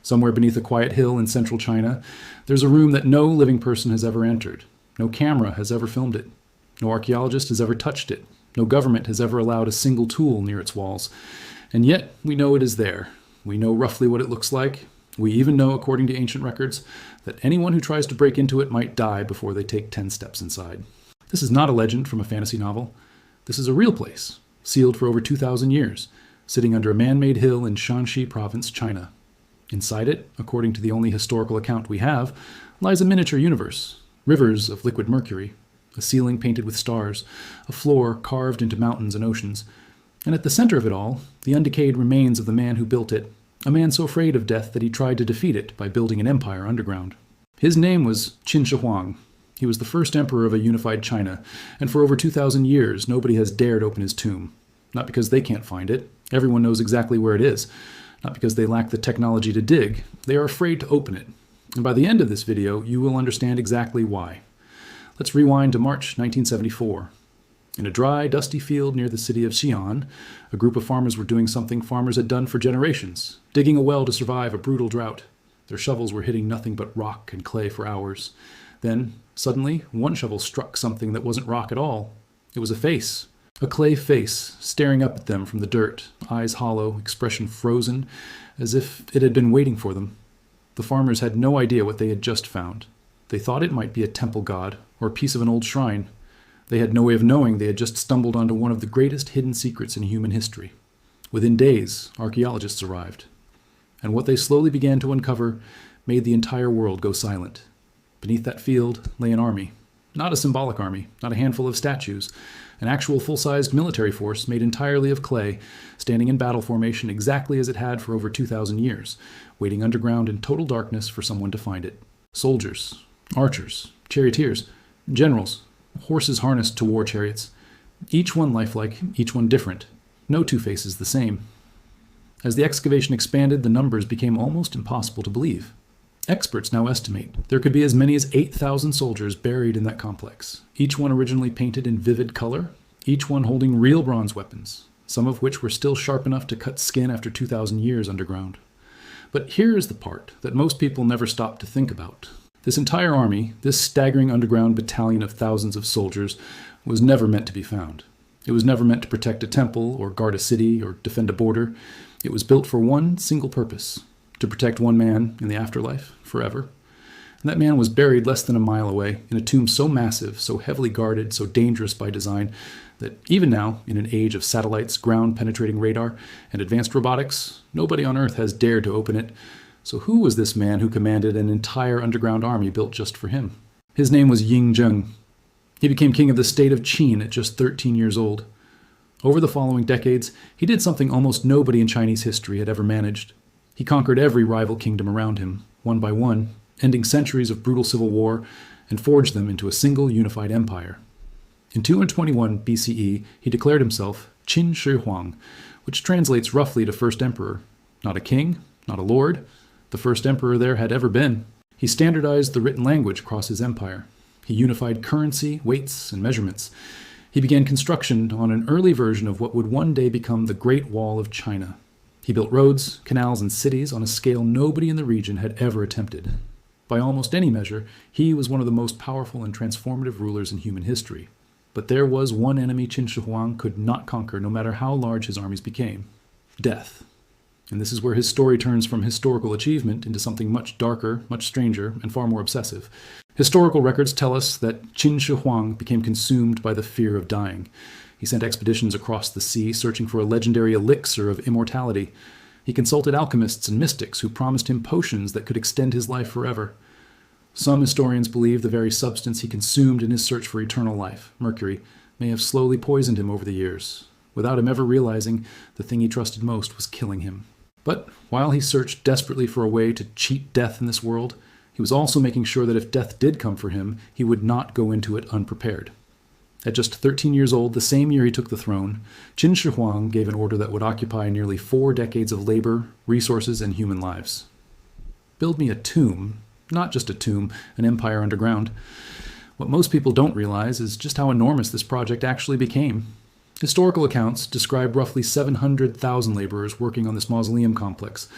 Somewhere beneath a quiet hill in central China, there's a room that no living person has ever entered. No camera has ever filmed it. No archaeologist has ever touched it. No government has ever allowed a single tool near its walls. And yet, we know it is there. We know roughly what it looks like. We even know, according to ancient records, that anyone who tries to break into it might die before they take 10 steps inside. This is not a legend from a fantasy novel. This is a real place, sealed for over 2,000 years, sitting under a man-made hill in Shanxi province, China. Inside it, according to the only historical account we have, lies a miniature universe, rivers of liquid mercury, a ceiling painted with stars, a floor carved into mountains and oceans, and at the center of it all, the undecayed remains of the man who built it, a man so afraid of death that he tried to defeat it by building an empire underground. His name was Qin Shi Huang. He was the first emperor of a unified China, and for over 2,000 years nobody has dared open his tomb. Not because they can't find it. Everyone knows exactly where it is. Not because they lack the technology to dig. They are afraid to open it. And by the end of this video, you will understand exactly why. Let's rewind to March 1974. In a dry, dusty field near the city of Xi'an, a group of farmers were doing something farmers had done for generations, digging a well to survive a brutal drought. Their shovels were hitting nothing but rock and clay for hours. Then, suddenly, one shovel struck something that wasn't rock at all. It was a face. A clay face, staring up at them from the dirt, eyes hollow, expression frozen, as if it had been waiting for them. The farmers had no idea what they had just found. They thought it might be a temple god, or a piece of an old shrine. They had no way of knowing they had just stumbled onto one of the greatest hidden secrets in human history. Within days, archaeologists arrived. And what they slowly began to uncover made the entire world go silent. Beneath that field lay an army. Not a symbolic army, not a handful of statues. An actual full-sized military force made entirely of clay, standing in battle formation exactly as it had for over 2,000 years, waiting underground in total darkness for someone to find it. Soldiers, archers, charioteers, generals, horses harnessed to war chariots. Each one lifelike, each one different. No two faces the same. As the excavation expanded, the numbers became almost impossible to believe. Experts now estimate there could be as many as 8,000 soldiers buried in that complex, each one originally painted in vivid color, each one holding real bronze weapons, some of which were still sharp enough to cut skin after 2,000 years underground. But here is the part that most people never stop to think about. This entire army, this staggering underground battalion of thousands of soldiers, was never meant to be found. It was never meant to protect a temple or guard a city or defend a border. It was built for one single purpose: to protect one man in the afterlife, forever. And that man was buried less than a mile away, in a tomb so massive, so heavily guarded, so dangerous by design, that even now, in an age of satellites, ground-penetrating radar, and advanced robotics, nobody on Earth has dared to open it. So who was this man who commanded an entire underground army built just for him? His name was Ying Zheng. He became king of the state of Qin at just 13 years old. Over the following decades, he did something almost nobody in Chinese history had ever managed. He conquered every rival kingdom around him, one by one, ending centuries of brutal civil war, and forged them into a single unified empire. In 221 BCE, he declared himself Qin Shi Huang, which translates roughly to first emperor. Not a king, not a lord, the first emperor there had ever been. He standardized the written language across his empire. He unified currency, weights, and measurements. He began construction on an early version of what would one day become the Great Wall of China. He built roads, canals, and cities on a scale nobody in the region had ever attempted. By almost any measure, he was one of the most powerful and transformative rulers in human history. But there was one enemy Qin Shi Huang could not conquer, no matter how large his armies became: death. And this is where his story turns from historical achievement into something much darker, much stranger, and far more obsessive. Historical records tell us that Qin Shi Huang became consumed by the fear of dying. He sent expeditions across the sea searching for a legendary elixir of immortality. He consulted alchemists and mystics who promised him potions that could extend his life forever. Some historians believe the very substance he consumed in his search for eternal life, Mercury, may have slowly poisoned him over the years. Without him ever realizing, the thing he trusted most was killing him. But while he searched desperately for a way to cheat death in this world, he was also making sure that if death did come for him, he would not go into it unprepared. At just 13 years old, the same year he took the throne, Qin Shi Huang gave an order that would occupy nearly 4 decades of labor, resources, and human lives. Build me a tomb, not just a tomb, an empire underground. What most people don't realize is just how enormous this project actually became. Historical accounts describe roughly 700,000 laborers working on this mausoleum complex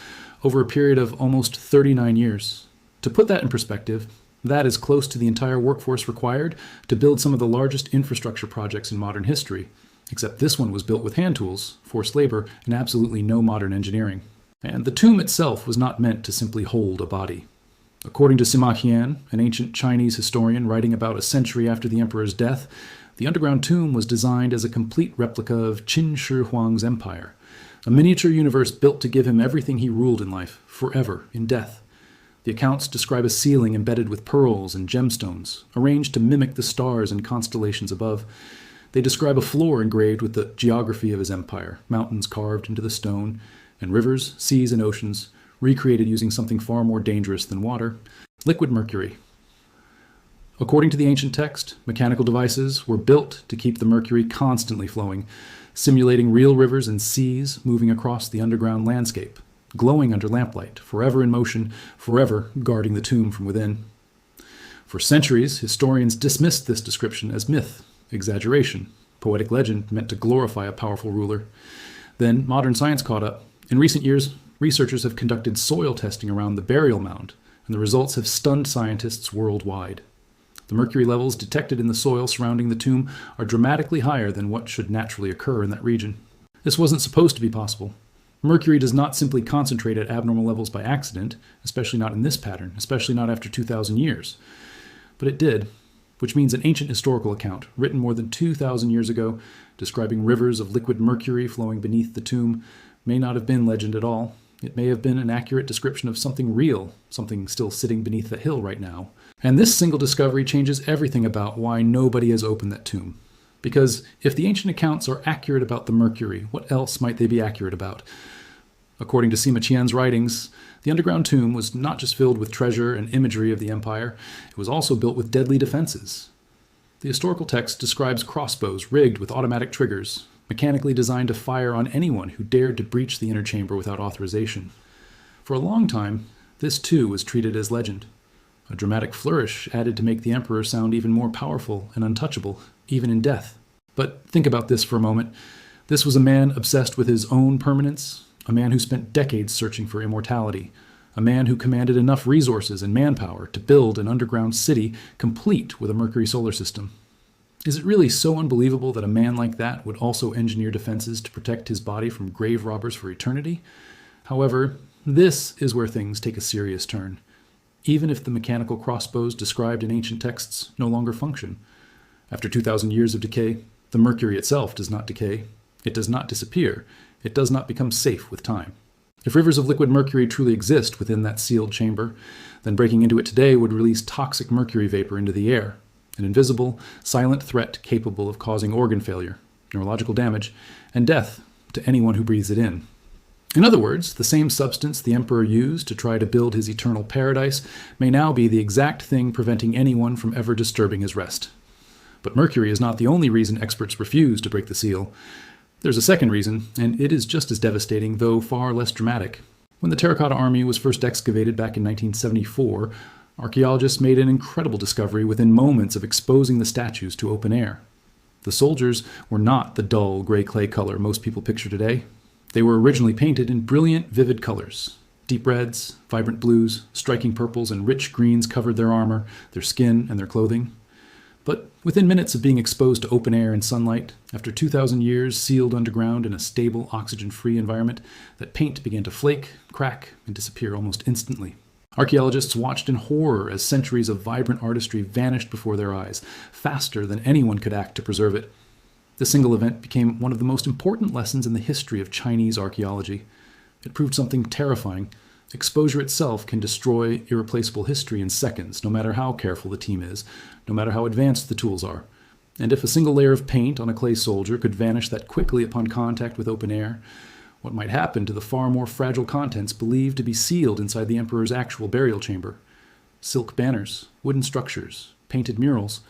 over a period of almost 39 years. To put that in perspective, that is close to the entire workforce required to build some of the largest infrastructure projects in modern history, except this one was built with hand tools, forced labor, and absolutely no modern engineering. And the tomb itself was not meant to simply hold a body. According to Sima Qian, an ancient Chinese historian writing about a century after the emperor's death, the underground tomb was designed as a complete replica of Qin Shi Huang's empire, a miniature universe built to give him everything he ruled in life, forever, in death. The accounts describe a ceiling embedded with pearls and gemstones, arranged to mimic the stars and constellations above. They describe a floor engraved with the geography of his empire, mountains carved into the stone, and rivers, seas, and oceans, recreated using something far more dangerous than water, liquid mercury. According to the ancient text, mechanical devices were built to keep the mercury constantly flowing, simulating real rivers and seas moving across the underground landscape, glowing under lamplight, forever in motion, forever guarding the tomb from within. For centuries, historians dismissed this description as myth, exaggeration, poetic legend meant to glorify a powerful ruler. Then modern science caught up. In recent years, researchers have conducted soil testing around the burial mound, and the results have stunned scientists worldwide. The mercury levels detected in the soil surrounding the tomb are dramatically higher than what should naturally occur in that region. This wasn't supposed to be possible. Mercury does not simply concentrate at abnormal levels by accident, especially not in this pattern, especially not after 2,000 years. But it did, which means an ancient historical account, written more than 2,000 years ago, describing rivers of liquid mercury flowing beneath the tomb, may not have been legend at all. It may have been an accurate description of something real, something still sitting beneath the hill right now. And this single discovery changes everything about why nobody has opened that tomb. Because if the ancient accounts are accurate about the mercury, what else might they be accurate about? According to Sima Qian's writings, the underground tomb was not just filled with treasure and imagery of the empire, it was also built with deadly defenses. The historical text describes crossbows rigged with automatic triggers, mechanically designed to fire on anyone who dared to breach the inner chamber without authorization. For a long time, this too was treated as legend. A dramatic flourish added to make the emperor sound even more powerful and untouchable, even in death. But think about this for a moment. This was a man obsessed with his own permanence, a man who spent decades searching for immortality, a man who commanded enough resources and manpower to build an underground city complete with a Mercury solar system. Is it really so unbelievable that a man like that would also engineer defenses to protect his body from grave robbers for eternity? However, this is where things take a serious turn. Even if the mechanical crossbows described in ancient texts no longer function. After 2,000 years of decay, the mercury itself does not decay. It does not disappear. It does not become safe with time. If rivers of liquid mercury truly exist within that sealed chamber, then breaking into it today would release toxic mercury vapor into the air, an invisible, silent threat capable of causing organ failure, neurological damage, and death to anyone who breathes it in. In other words, the same substance the emperor used to try to build his eternal paradise may now be the exact thing preventing anyone from ever disturbing his rest. But mercury is not the only reason experts refuse to break the seal. There's a second reason, and it is just as devastating, though far less dramatic. When the Terracotta Army was first excavated back in 1974, archaeologists made an incredible discovery within moments of exposing the statues to open air. The soldiers were not the dull gray clay color most people picture today. They were originally painted in brilliant, vivid colors. Deep reds, vibrant blues, striking purples, and rich greens covered their armor, their skin, and their clothing. But within minutes of being exposed to open air and sunlight, after 2,000 years sealed underground in a stable, oxygen-free environment, that paint began to flake, crack, and disappear almost instantly. Archaeologists watched in horror as centuries of vibrant artistry vanished before their eyes, faster than anyone could act to preserve it. This single event became one of the most important lessons in the history of Chinese archaeology. It proved something terrifying. Exposure itself can destroy irreplaceable history in seconds, no matter how careful the team is, no matter how advanced the tools are. And if a single layer of paint on a clay soldier could vanish that quickly upon contact with open air, what might happen to the far more fragile contents believed to be sealed inside the emperor's actual burial chamber? Silk banners, wooden structures, painted murals,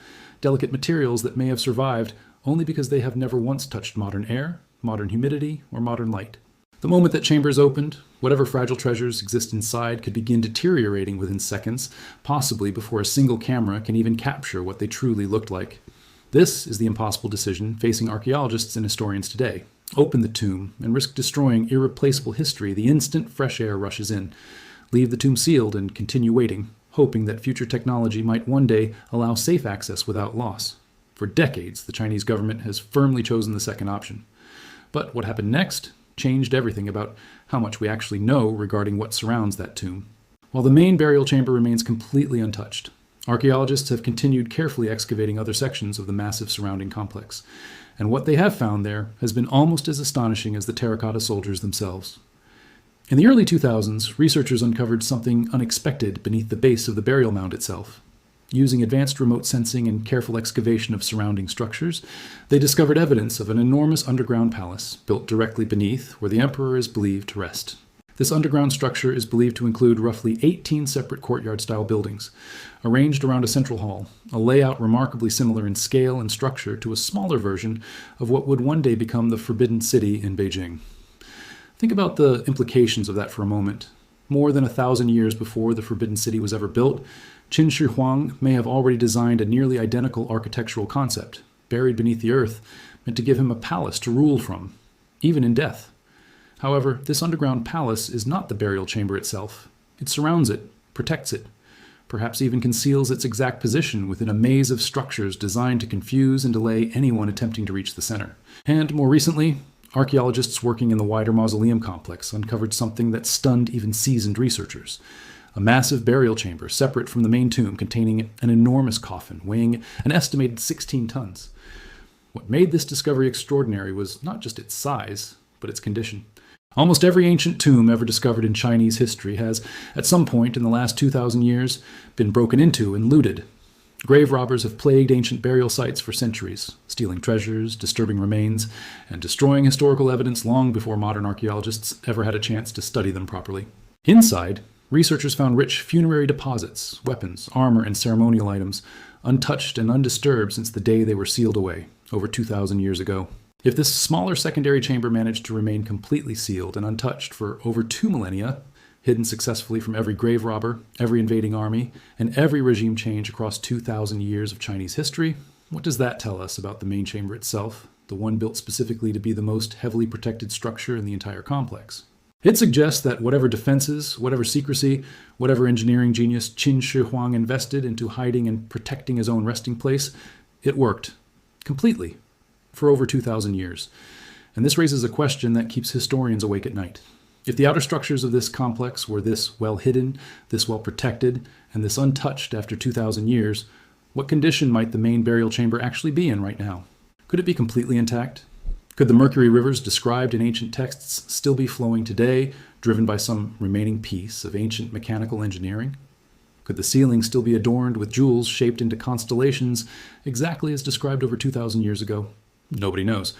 delicate materials that may have survived only because they have never once touched modern air, modern humidity, or modern light. The moment that chambers opened, whatever fragile treasures exist inside could begin deteriorating within seconds, possibly before a single camera can even capture what they truly looked like. This is the impossible decision facing archaeologists and historians today. Open the tomb and risk destroying irreplaceable history the instant fresh air rushes in. Leave the tomb sealed and continue waiting, hoping that future technology might one day allow safe access without loss. For decades, the Chinese government has firmly chosen the second option. But what happened next changed everything about how much we actually know regarding what surrounds that tomb. While the main burial chamber remains completely untouched, archaeologists have continued carefully excavating other sections of the massive surrounding complex, and what they have found there has been almost as astonishing as the terracotta soldiers themselves. In the early 2000s, researchers uncovered something unexpected beneath the base of the burial mound itself. Using advanced remote sensing and careful excavation of surrounding structures, they discovered evidence of an enormous underground palace built directly beneath where the emperor is believed to rest. This underground structure is believed to include roughly 18 separate courtyard-style buildings, arranged around a central hall, a layout remarkably similar in scale and structure to a smaller version of what would one day become the Forbidden City in Beijing. Think about the implications of that for a moment. More than 1,000 years before the Forbidden City was ever built, Qin Shi Huang may have already designed a nearly identical architectural concept, buried beneath the earth, meant to give him a palace to rule from, even in death. However, this underground palace is not the burial chamber itself. It surrounds it, protects it, perhaps even conceals its exact position within a maze of structures designed to confuse and delay anyone attempting to reach the center. And more recently, archaeologists working in the wider mausoleum complex uncovered something that stunned even seasoned researchers. A massive burial chamber separate from the main tomb containing an enormous coffin weighing an estimated 16 tons. What made this discovery extraordinary was not just its size, but its condition. Almost every ancient tomb ever discovered in Chinese history has, at some point in the last 2,000 years, been broken into and looted. Grave robbers have plagued ancient burial sites for centuries, stealing treasures, disturbing remains, and destroying historical evidence long before modern archaeologists ever had a chance to study them properly. Inside, researchers found rich funerary deposits, weapons, armor, and ceremonial items, untouched and undisturbed since the day they were sealed away, over 2,000 years ago. If this smaller secondary chamber managed to remain completely sealed and untouched for over 2 millennia, hidden successfully from every grave robber, every invading army, and every regime change across 2,000 years of Chinese history, what does that tell us about the main chamber itself, the one built specifically to be the most heavily protected structure in the entire complex? It suggests that whatever defenses, whatever secrecy, whatever engineering genius Qin Shi Huang invested into hiding and protecting his own resting place, it worked. Completely. For over 2,000 years. And this raises a question that keeps historians awake at night. If the outer structures of this complex were this well hidden, this well protected, and this untouched after 2,000 years, what condition might the main burial chamber actually be in right now? Could it be completely intact? Could the Mercury rivers described in ancient texts still be flowing today, driven by some remaining piece of ancient mechanical engineering? Could the ceiling still be adorned with jewels shaped into constellations exactly as described over 2,000 years ago? Nobody knows.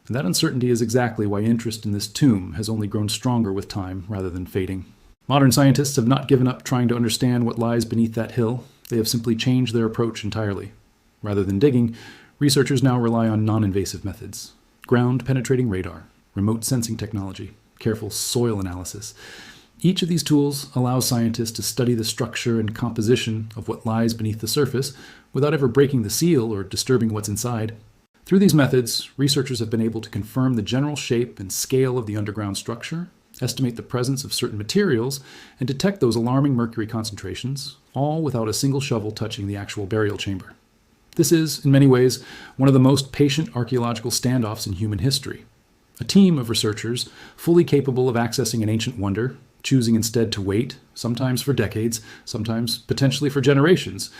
And that uncertainty is exactly why interest in this tomb has only grown stronger with time rather than fading. Modern scientists have not given up trying to understand what lies beneath that hill. They have simply changed their approach entirely. Rather than digging, researchers now rely on non-invasive methods. Ground-penetrating radar, remote sensing technology, careful soil analysis. Each of these tools allows scientists to study the structure and composition of what lies beneath the surface without ever breaking the seal or disturbing what's inside. Through these methods, researchers have been able to confirm the general shape and scale of the underground structure, estimate the presence of certain materials, and detect those alarming mercury concentrations, all without a single shovel touching the actual burial chamber. This is, in many ways, one of the most patient archaeological standoffs in human history. A team of researchers, fully capable of accessing an ancient wonder, choosing instead to wait, sometimes for decades, sometimes potentially for generations,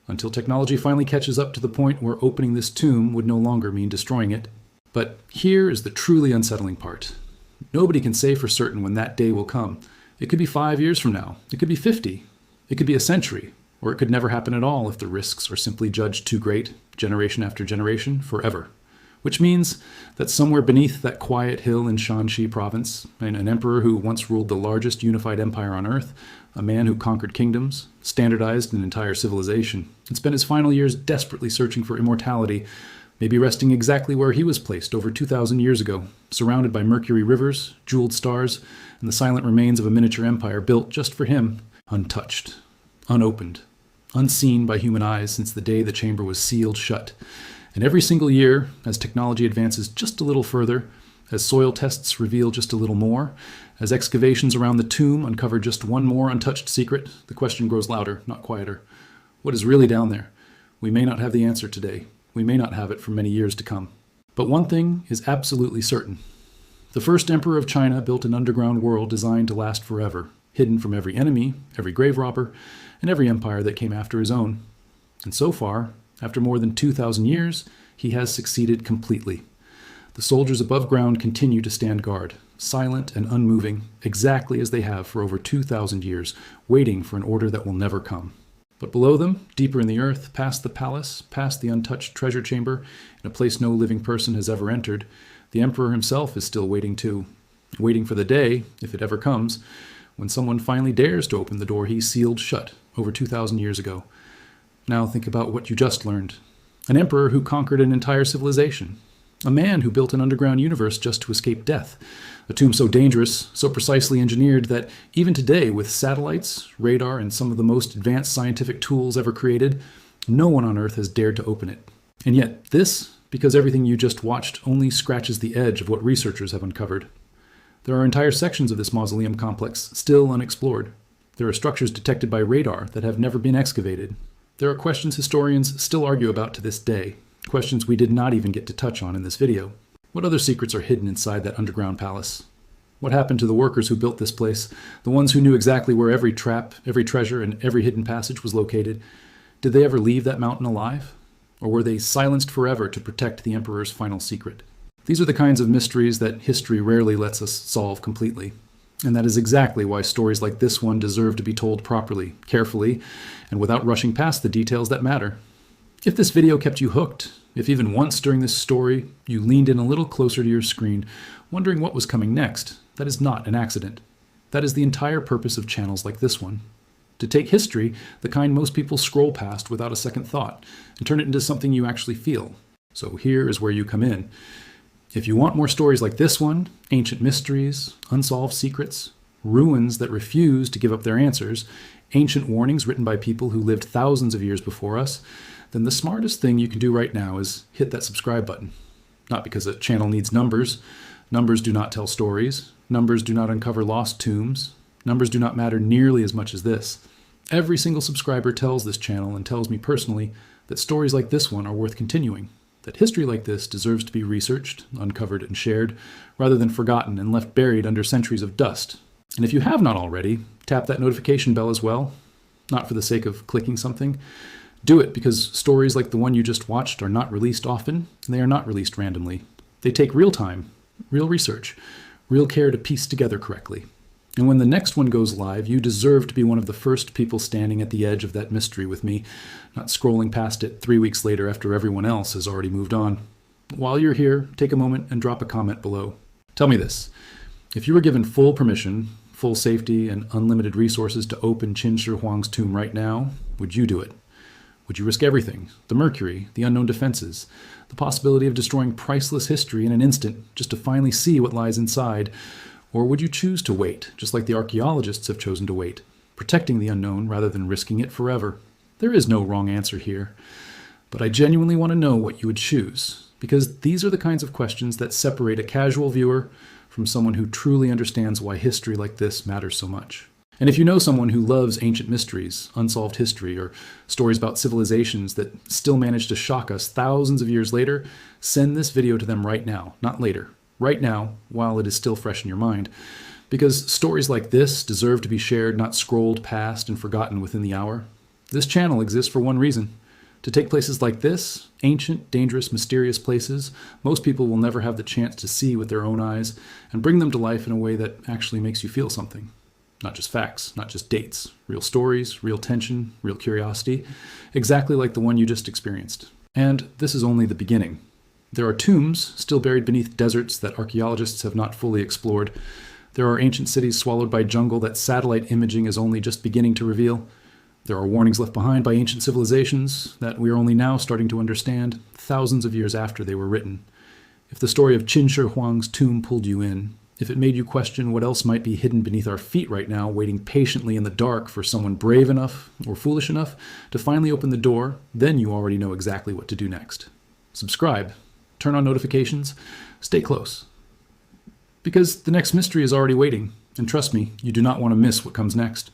until technology finally catches up to the point where opening this tomb would no longer mean destroying it. But here is the truly unsettling part. Nobody can say for certain when that day will come. It could be 5 years from now. It could be 50. It could be a century. Or it could never happen at all if the risks are simply judged too great, generation after generation, forever. Which means that somewhere beneath that quiet hill in Shanxi province, an emperor who once ruled the largest unified empire on earth, a man who conquered kingdoms, standardized an entire civilization, and spent his final years desperately searching for immortality, may be resting exactly where he was placed over 2,000 years ago, surrounded by Mercury rivers, jeweled stars, and the silent remains of a miniature empire built just for him, untouched, unopened, unseen by human eyes since the day the chamber was sealed shut, And every single year, as technology advances just a little further, as soil tests reveal just a little more, as excavations around the tomb uncover just one more untouched secret, the question grows louder, not quieter. What is really down there? We may not have the answer today. We may not have it for many years to come. But one thing is absolutely certain. The first emperor of China built an underground world designed to last forever, hidden from every enemy, every grave robber, and every empire that came after his own. And so far, after more than 2,000 years, he has succeeded completely. The soldiers above ground continue to stand guard, silent and unmoving, exactly as they have for over 2,000 years, waiting for an order that will never come. But below them, deeper in the earth, past the palace, past the untouched treasure chamber, in a place no living person has ever entered, the emperor himself is still waiting too, waiting for the day, if it ever comes, when someone finally dares to open the door he sealed shut over 2,000 years ago. Now think about what you just learned. An emperor who conquered an entire civilization. A man who built an underground universe just to escape death. A tomb so dangerous, so precisely engineered that even today, with satellites, radar, and some of the most advanced scientific tools ever created, no one on Earth has dared to open it. And yet this, because everything you just watched only scratches the edge of what researchers have uncovered. There are entire sections of this mausoleum complex still unexplored. There are structures detected by radar that have never been excavated. There are questions historians still argue about to this day. Questions we did not even get to touch on in this video. What other secrets are hidden inside that underground palace? What happened to the workers who built this place? The ones who knew exactly where every trap, every treasure, and every hidden passage was located? Did they ever leave that mountain alive? Or were they silenced forever to protect the emperor's final secret? These are the kinds of mysteries that history rarely lets us solve completely. And that is exactly why stories like this one deserve to be told properly, carefully, and without rushing past the details that matter. If this video kept you hooked, if even once during this story you leaned in a little closer to your screen, wondering what was coming next, that is not an accident. That is the entire purpose of channels like this one. To take history, the kind most people scroll past without a second thought, and turn it into something you actually feel. So here is where you come in. If you want more stories like this one, ancient mysteries, unsolved secrets, ruins that refuse to give up their answers, ancient warnings written by people who lived thousands of years before us, then the smartest thing you can do right now is hit that subscribe button. Not because a channel needs numbers. Numbers do not tell stories. Numbers do not uncover lost tombs. Numbers do not matter nearly as much as this. Every single subscriber tells this channel and tells me personally that stories like this one are worth continuing. That history like this deserves to be researched, uncovered, and shared, rather than forgotten and left buried under centuries of dust. And if you have not already, tap that notification bell as well. Not for the sake of clicking something. Do it because stories like the one you just watched are not released often, and they are not released randomly. They take real time, real research, real care to piece together correctly. And when the next one goes live, you deserve to be one of the first people standing at the edge of that mystery with me, not scrolling past it 3 weeks later after everyone else has already moved on. While you're here, take a moment and drop a comment below. Tell me this. If you were given full permission, full safety, and unlimited resources to open Qin Shi Huang's tomb right now, would you do it? Would you risk everything? The Mercury, the unknown defenses, the possibility of destroying priceless history in an instant just to finally see what lies inside? Or would you choose to wait, just like the archaeologists have chosen to wait, protecting the unknown rather than risking it forever? There is no wrong answer here. But I genuinely want to know what you would choose, because these are the kinds of questions that separate a casual viewer from someone who truly understands why history like this matters so much. And if you know someone who loves ancient mysteries, unsolved history, or stories about civilizations that still manage to shock us thousands of years later, send this video to them right now, not later. Right now, while it is still fresh in your mind. Because stories like this deserve to be shared, not scrolled past and forgotten within the hour. This channel exists for one reason. To take places like this, ancient, dangerous, mysterious places, most people will never have the chance to see with their own eyes, and bring them to life in a way that actually makes you feel something. Not just facts, not just dates. Real stories, real tension, real curiosity. Exactly like the one you just experienced. And this is only the beginning. There are tombs still buried beneath deserts that archaeologists have not fully explored. There are ancient cities swallowed by jungle that satellite imaging is only just beginning to reveal. There are warnings left behind by ancient civilizations that we are only now starting to understand, thousands of years after they were written. If the story of Qin Shi Huang's tomb pulled you in, if it made you question what else might be hidden beneath our feet right now, waiting patiently in the dark for someone brave enough or foolish enough to finally open the door, then you already know exactly what to do next. subscribe, turn on notifications, stay close. Because the next mystery is already waiting, and trust me, you do not want to miss what comes next.